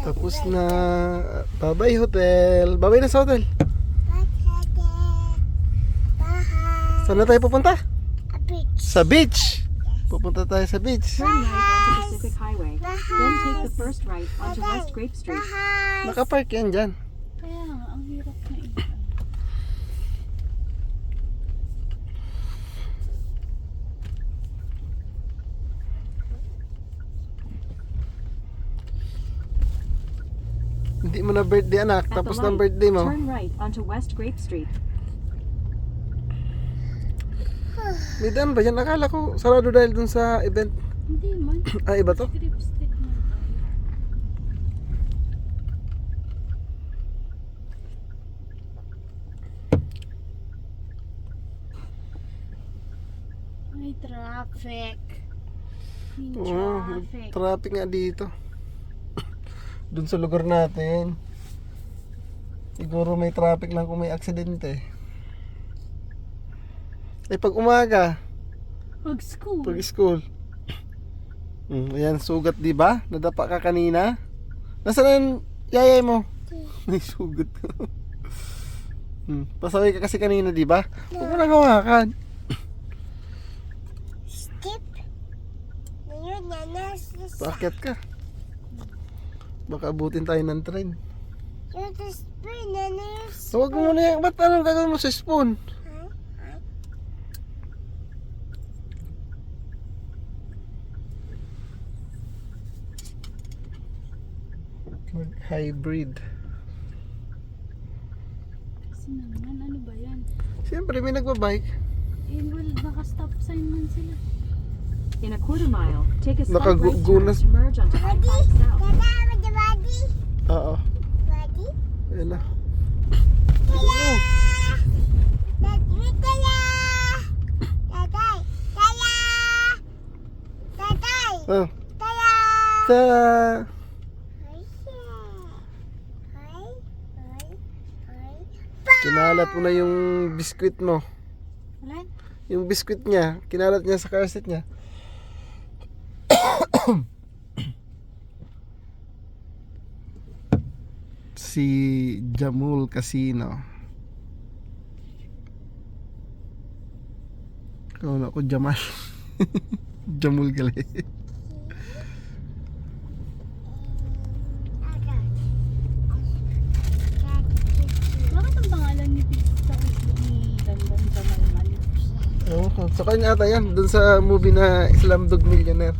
Tapos na. Bye-bye hotel. Bye-bye na sa hotel. Saan na tayo pupunta? Sa beach. Pupunta tayo sa beach. Turn right onto Pacific Highway. Then take the first right onto West Grape Street. Nakapark yan dyan. Kaya nga, ang hirap na ito. Hindi mo na birthday anak. At the Tapos light, ng birthday mo. turn right onto West Grape Street. May daan ba yan? Akala ko sarado dahil dun sa event. Hindi man. Ah, iba to? Lipstick man tayo. May traffic. May Oo, traffic. traffic nga dito. Dun sa lugar natin. Siguro may traffic lang kung may aksidente. Eh pag umaga, Pag school. pag school. Ayan, sugat di ba? Nadapa ka kanina. Nasaan ang yayay mo? May sugat. Pasaway ka kasi kanina di ba? Huwag mo nang hawakan. Skip. Ngayon, nanas. Paakyat ka. Baka abutin tayo ng train. Yung spoon, nanas. Huwag mo na yan. Ba't anong gagawin mo sa spoon? Hybrid. Kasi naman, ano ba yan? Siyempre may nagbabike. Eh, well, naka-stop sign man sila. In a quarter mile, take a slight right turn Nakagunas. to merge onto I-5 South. Dada, with the body. Oo. Body. Ayan na. Tala! Tala! Tatay! Tala! Tatay! Oh. Tala! Sa... Ay, siya. Ay, ay, ay. Kinalat mo na yung biskwit mo. Wala? Yung biskwit niya, kinalat niya sa car seat niya. Si Jamul Casino. Kung ako Jamal. Jamul gali. Bakit ang pangalan ni Pizza ni Dandan Jamal Malips? Oh, sa kanya ata yan, dun sa movie na Slumdog Millionaire.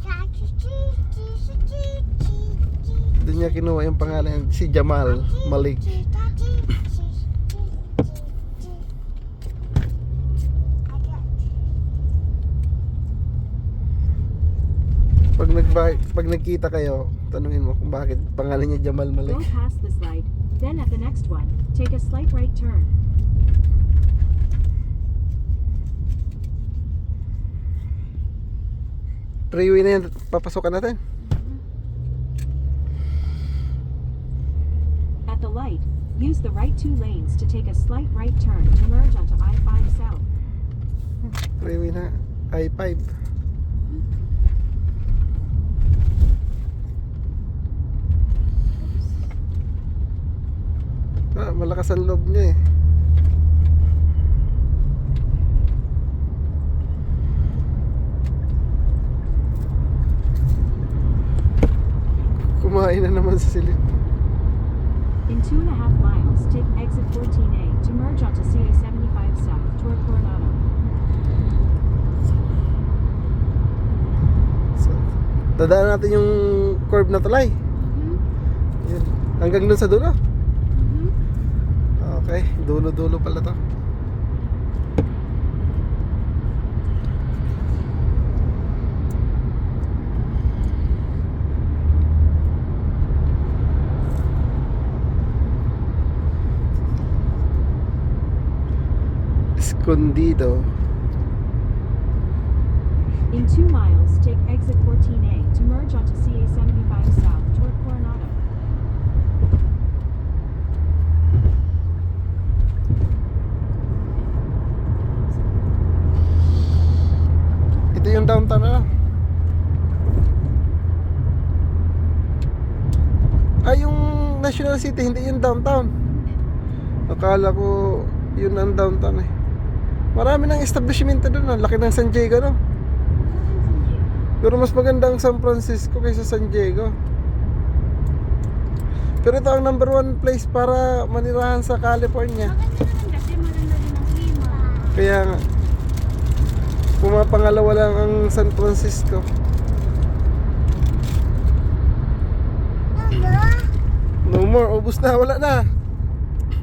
Doon niya kinuha yung pangalan, si Jamal Malik. Pag nagkita kayo, tanungin mo kung bakit pangalan niya Jamal Malik. Go past this light. Then at the next one, take a slight right turn. Freeway na yan, papasokan natin. At the light, use the right two lanes to take a slight right turn to merge onto I-5 South. Freeway na, I-5. Malakas ang loob niya eh. Kumain na naman sa silid. In 2.5 miles, take exit 14A to merge onto CA75 South toward Coronado. So, dadaan natin yung curve na tulay. Yun. Hanggang dun sa dulo. Okay, dulo-dulo pala to. Escondido. In 2 miles, take exit 14A to merge onto CA75 South toward Coronado. Ito yung downtown na lang. Ay, yung National City, hindi yung downtown. Akala ko yun ang downtown eh. Marami ng establishment doon. Ang laki ng San Diego, no? Pero mas maganda ang San Francisco kaysa San Diego. Pero ito ang number one place para manirahan sa California. Maganda naman kasi maganda din ang klima. Kaya nga, pumapangalawa lang ang San Francisco. No more, ubus na, wala na.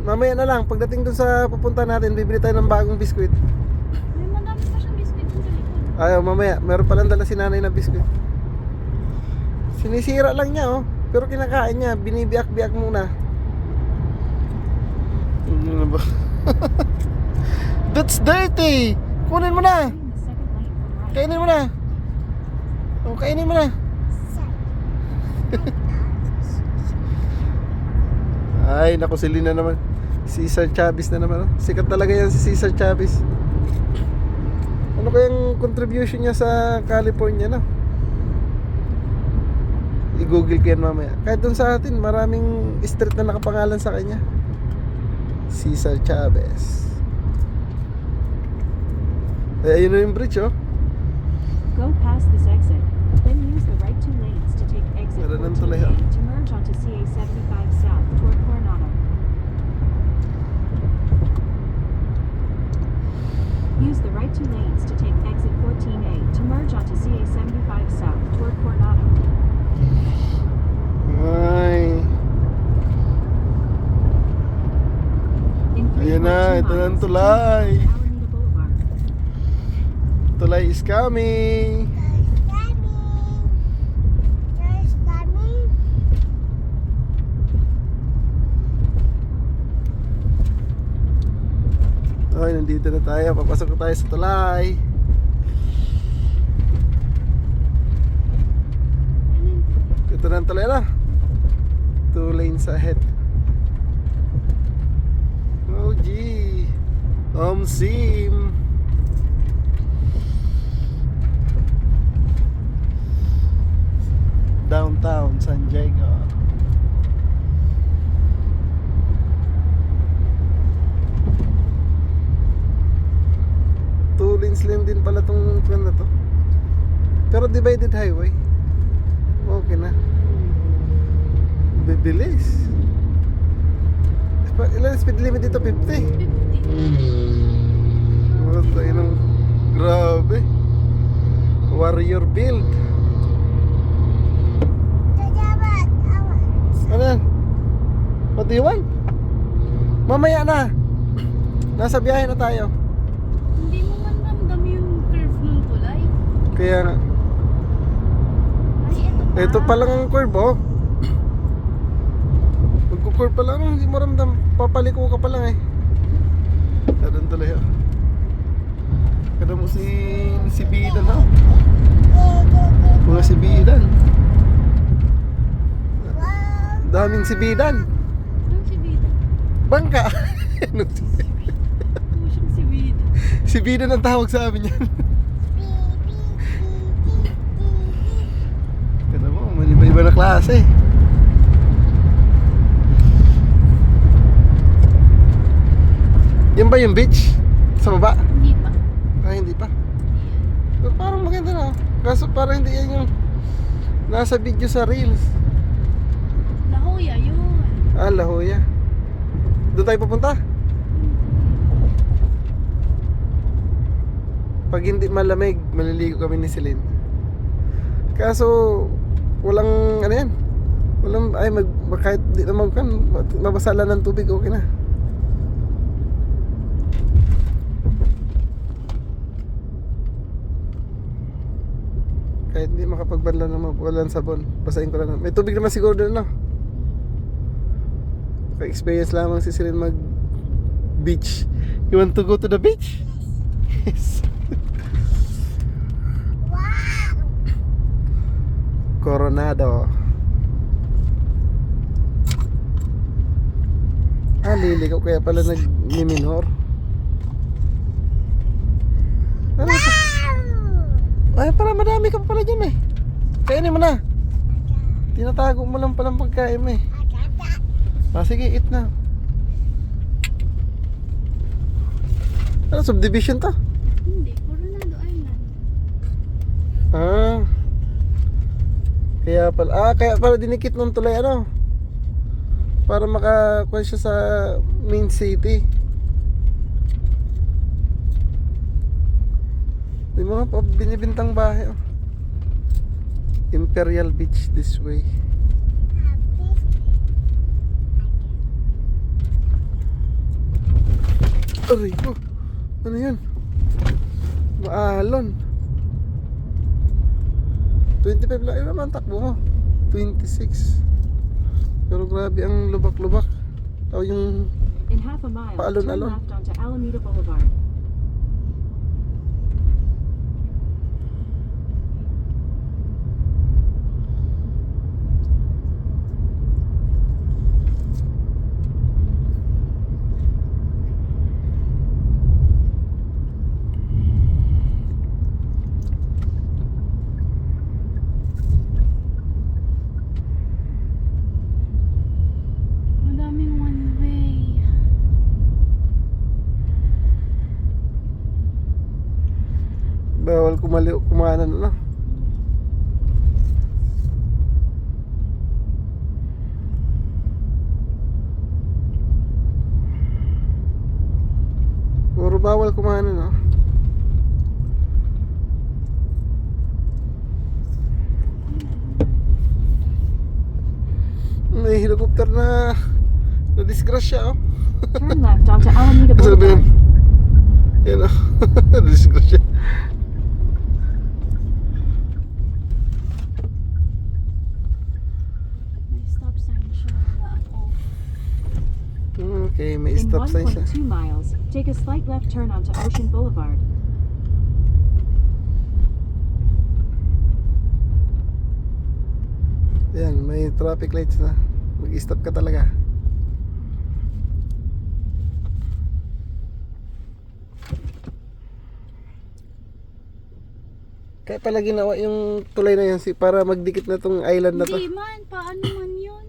Mamaya na lang, pagdating dun sa pupunta natin, bibili tayo ng bagong biskwit. May madami pa siyang biscuit dun sa likod. Ayaw, mamaya, meron palang dala si nanay na biskwit. Sinisira lang niya, oh. Pero kinakain niya, binibiyak-biyak muna. Ano na ba? That's dirty! Kunin mo na! In the second lane from right. Kainin mo na! Oh, kainin mo na! Ay, naku, si Lina naman. Cesar Chavez na naman. Oh. Sikat talaga yan si Cesar Chavez. Ano kayang contribution niya sa California, no? I-google ko yan mamaya. Kahit dun sa atin, maraming street na nakapangalan sa kanya. Cesar Chavez. Eh, ayun na yung bridge, oh. Go past this exit, then use the right two lanes to take exit Meron ng 14A tulay, oh. to merge onto CA 75 South toward Coronado. Use the right two lanes to take exit 14A to merge onto CA 75 South toward Coronado. Ay. In Ayan na, 3.2 ito na ang miles, tulay. turn left Alameda Boulevard. Tulay is coming. Ay, nandito na tayo. Papasok na tayo sa tulay. Ito na ang tulay na. 2 lanes ahead. Oh gee. Sim. Downtown San Diego. Two lanes lang din pala tong plan na to. Pero divided highway. Okay na. Bibilis. Ilan speed limit dito? 50. 50. Oh, tayo ng grabe. Warrior build. Ano yan? What do you want? Mamaya na. Nasa biyahe na tayo. Hindi mo man ramdam yung curve ng tulay. Kaya nga. Ay, ito pa. Ito pa lang ang curve, oh. Magkukurve pa lang, hindi mo ramdam. Papaliko ka pa lang eh. Dadan tuloy, oh. Kada mo si Bidan, oh. Mga si Bidan. Daming si Bidan. Anong si Bida? Bangka. Pusyang si Bida. Si Bidan ang tawag sa amin yan. Kada mo, may iba-iba na klase. Yan ba yung beach? Sa baba? Hindi pa. Ah, hindi pa. Pero parang maganda na. Kaso parang hindi yan yung nasa video sa reels. La Jolla, yun. Ah, La Jolla. Doon tayo pupunta? Pag hindi malamig, maliligo kami ni Celine. Kaso walang ano yan. Walang ay kahit di na mabasala ng tubig, okay na. Kahit hindi makapagbanla na walang sabon, basahin ko lang. May tubig naman siguro doon, no? Ka-experience lamang si Celine mag beach. You want to go to the beach? Yes. Coronado. Ah, liligaw kaya pala nag-minor. Ano ito? Ay, para madami ka pa pala dyan eh. Kainin mo na. Tinatago mo lang palang pagkain mo eh. Ah, sige, eat na. Ano, subdivision to? Hindi, Coronado Island. Ah. Kaya pala dinikit nung tulay ano. Para makakuha siya sa main city. May mga binibintang bahay. Oh. Imperial Beach this way. Aray ko. Ano yan? Maalon. 25 lang. Ano naman takbo mo? 26. Pero grabe ang lubak-lubak. O yung In half a mile, turn Paalon-alon. left onto Alameda Boulevard. Madaming one way. bawal kumanan ano. Puro bawal kumanan no. May helicopter na disgrasya oh. Turn left onto Alameda Ano ba yun? Boulevard. Yan oh. Disgrasya. May stop sign siya. Wala ako. Okay, may In stop sign siya. 1.2 miles, take a slight left turn onto Ocean Boulevard. Yan, may traffic lights na. Mag-stop ka talaga. Kaya pala ginawa yung tulay na yan para magdikit na tong island na to. Hindi man, paano man yun?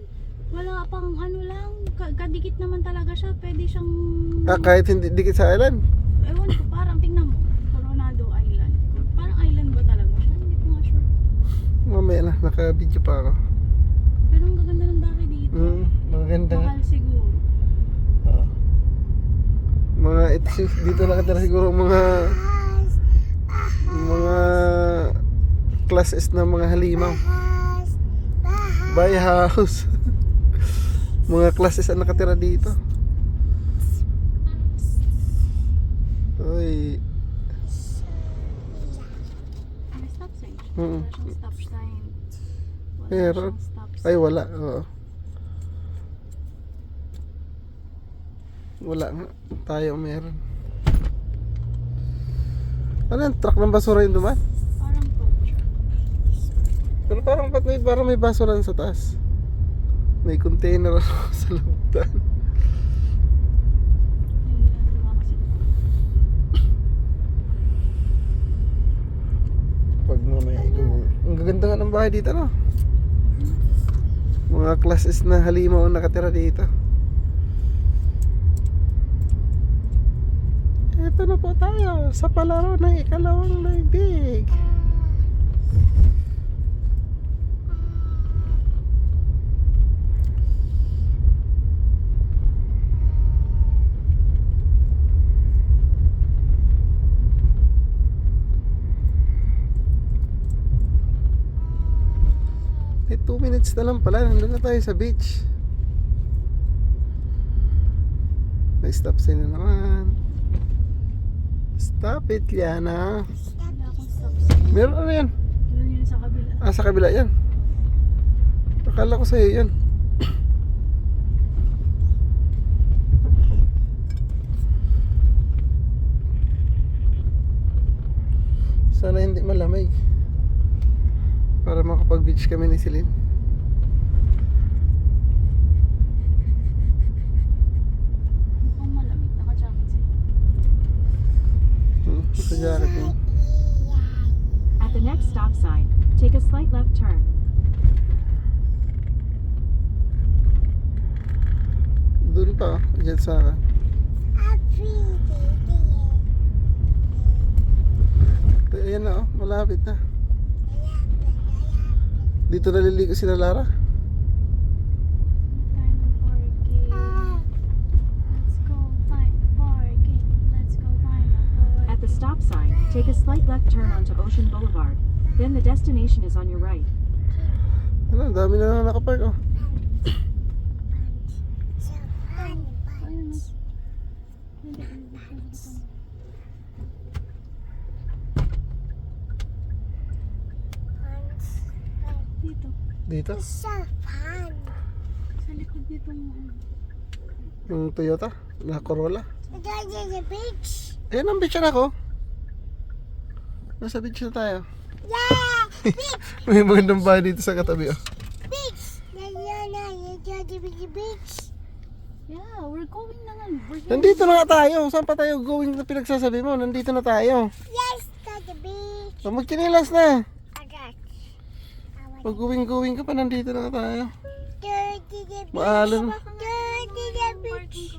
Wala pang ano lang. Kadikit naman talaga siya. Pwede siyang... Ah, kahit hindi dikit sa island. Ewan ko, parang tingnan mo. Coronado Island. Parang island ba talaga siya? Hindi ko nga sure. Mamaya na, naka-video pa ako. Pero ang gaganda ng bahay dito. Maganda nga. Mahal siguro. Oo. Mga dito nakatira siguro mga class S na mga halimaw. Buy house. Mga class S ang nakatira dito. Uy. May stop sign siya. Mm. Wala siyang stop sign. Wala Meron. siyang stop sign. Ay wala. Oo. Wala nga. Tayo meron. Ano yung truck ng basura yung duman? Parang tow truck. Pero parang may basuran sa taas. May container sa labutan. May ginagawa kasi dito. Pag mamaya ang gaganda nga ng bahay dito no. Mga classes na halimaw ang nakatira dito. Ito na po tayo sa palaro ng ikalawang daigdig. Eh, 2 minutes na lang pala. Nandun na tayo sa beach. May stop sign na naman. Stop it, Liana. Wala akong stop sign. Meron ano yan? Yun sa kabila. Ah, sa kabila yan. Akala ko sa'yo yan. Sana hindi malamig. Para makapag-beach kami ni Celine. Mukhang malamig. Naka-jacket sa'yo. Sa jacket yun. At the next stop sign, take a slight left turn. pa, oh. Diyan sa akin. Happy Ayan na, oh. Malapit na. Dito naliligo si Lara. Tayo ng parking. Let's go find parking. Let's go find a parking. At the stop sign, take a slight left turn onto Ocean Boulevard. Then the destination is on your right. Ano, dami na nakapark, oh. Ayun, no? Hindi, dito. Dito, So fun. Sa likod dito mo. yung Toyota, na Corolla. Go to the beach. Ayan ang beach na ako. Nasa beach na tayo. Yeah, beach, May magandang bahay dito sa katabi, oh. beach. You go to the beach. Yeah, we're going na nga. We're here. Nandito na nga tayo. Saan pa tayo going na pinagsasabi mo? Nandito na tayo. Yes, to the beach. So, magkinilas na. Okay. Pag going ka pa, nandito na tayo. Go to the beach. Maalam. Go to the beach.